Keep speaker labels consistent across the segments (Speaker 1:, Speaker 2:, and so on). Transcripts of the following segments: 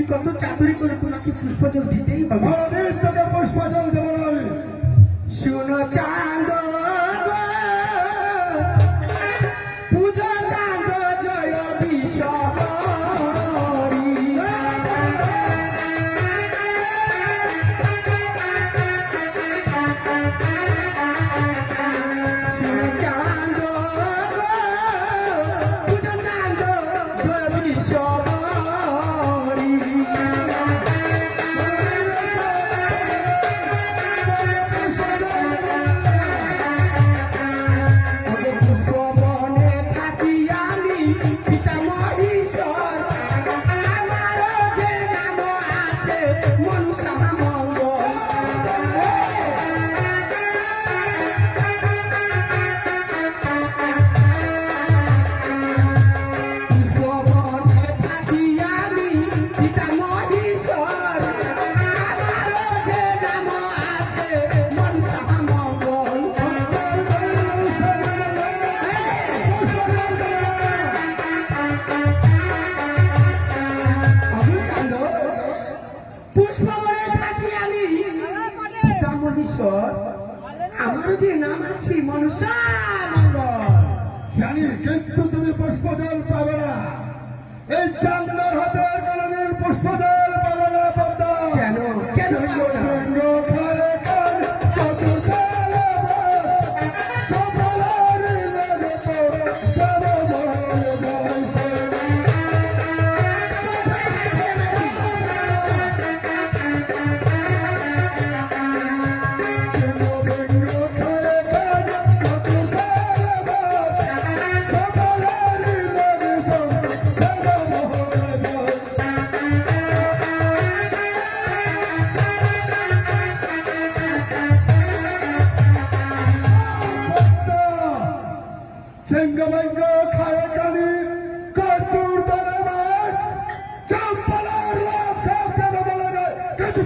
Speaker 1: আমি কত চাতুরি করে তোমাকে পুষ্পজল দিতেই হবে।
Speaker 2: তোকে পুষ্পজল দেবো না আমি।
Speaker 1: শুনো চাঁদ গো, পূজা চাঁদ জয় বিশ্বহরি। শুনো চাঁদ গো, পূজা চাঁদ জয় বিশ্বহরি। পুষ্পবনে থাকি আমি পিতা মহেশ্বর, আমারও যে নাম আছে মনসা মঙ্গল। পুষ্পবনে থাকি আমি পিতা মহেশ্বর, আমারও যে নাম আছে মনসা মঙ্গল। পুষ্পবনে থাকি আমি পিতা মহেশ্বর, আমারও যে নাম আছে মনসা মঙ্গল।
Speaker 2: জানি, কিন্তু তুমি পুষ্পজল পাবে না। এই চান্দার হাতের কলমের পুষ্পজল পাবে না পদ্মা।
Speaker 1: কেন কেন পাবো না?
Speaker 2: চেঙ্গা খায় কানি কচুর দলে মাস চাম্পালার লোক সব দেবে বলে দেয়, কিন্তু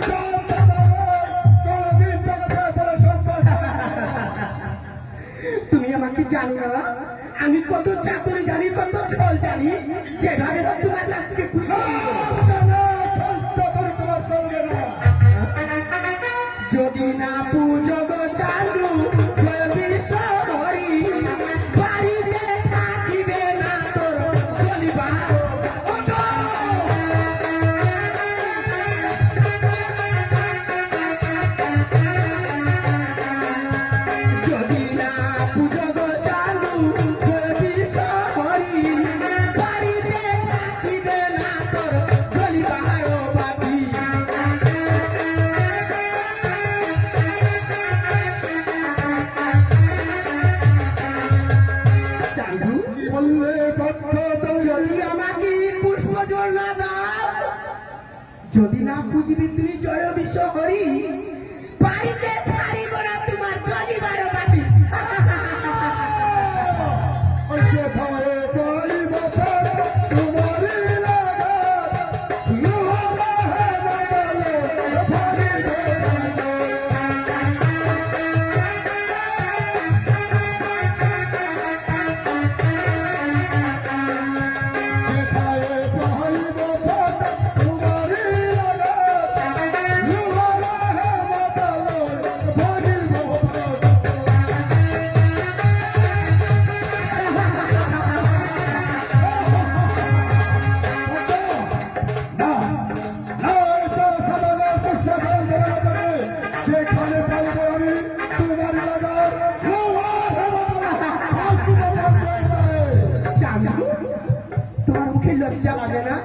Speaker 2: কোনদিন টাকা বলে সম্পর্ক।
Speaker 1: তুমি আমাকে জানো না? আমি কত চাতুরি জানি, কত ছল জানি, যেভাবে হোক তোমার কাছ থেকে পুষ্প
Speaker 2: তোমার চলবে না।
Speaker 1: যদি না পুজো গো চাঁদু জয় বিশ্বহরি, বাড়িতে থাকিবে না তোর চলিবার। যদি না পুজো গো চাঁদু জয় বিশ্বহরি, বাড়িতে থাকিবে না তোর চলিবার বাকি। চাঁদু
Speaker 2: বললে পদ্মা
Speaker 1: যদি আমাকে পুষ্পজল না দাও, যদি না পুজবি তুমি জয় বিশ্বহরি, বাড়িতে ছাড়িব না তোমার চলিবার বাটি।
Speaker 2: যেখানে পাইব আমি তোমার লাগার
Speaker 1: চাঁদু, তোমার মুখে লজ্জা লাগে না?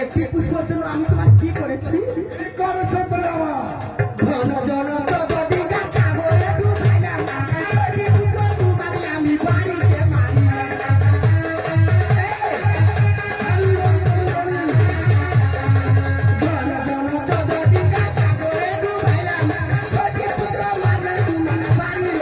Speaker 1: একটি পুষ্পর জন্য আমি তোমার কি করেছি?
Speaker 2: করেছো তুমি আমার
Speaker 1: ঘন জন প্রগতিকা সাগরে ডুবাইলাম, ছোটি টুকরো তোমার আমি বাড়িতে মারিলাম। ঘন জন প্রগতিকা সাগরে ডুবাইলাম, ছোটি টুকরো মারলে তোমার বাড়ির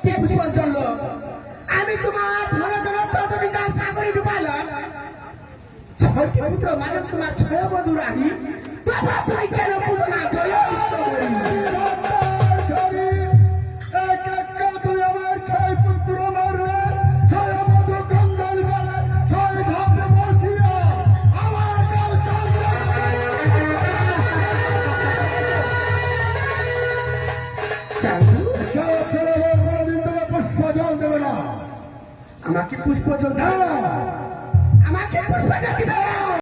Speaker 1: একটি পুষ্পাঞ্জল আমি তোমার ধন ধন চতুরিকা সাগরে ডুবাইলাম ছয়টি পুত্র মানব তোমার ছয় বধূ রানী তথা তুমি কেন পুজো না জয় বিশ্ব হরি
Speaker 2: ঝাড়ি এক এক তুমি আমার ছয় পুত্র মারলে ছয় মধু কন্দল গলে ছয় ধাপে বসিয়া আমার কাল চন্দ্র
Speaker 1: চান্দু
Speaker 2: ছেলে ছেলে কোনদিন তোমার পুষ্প জল দেবে না
Speaker 1: আমাকে পুষ্প জল দাও আমাকে পুষ্প জল দিবে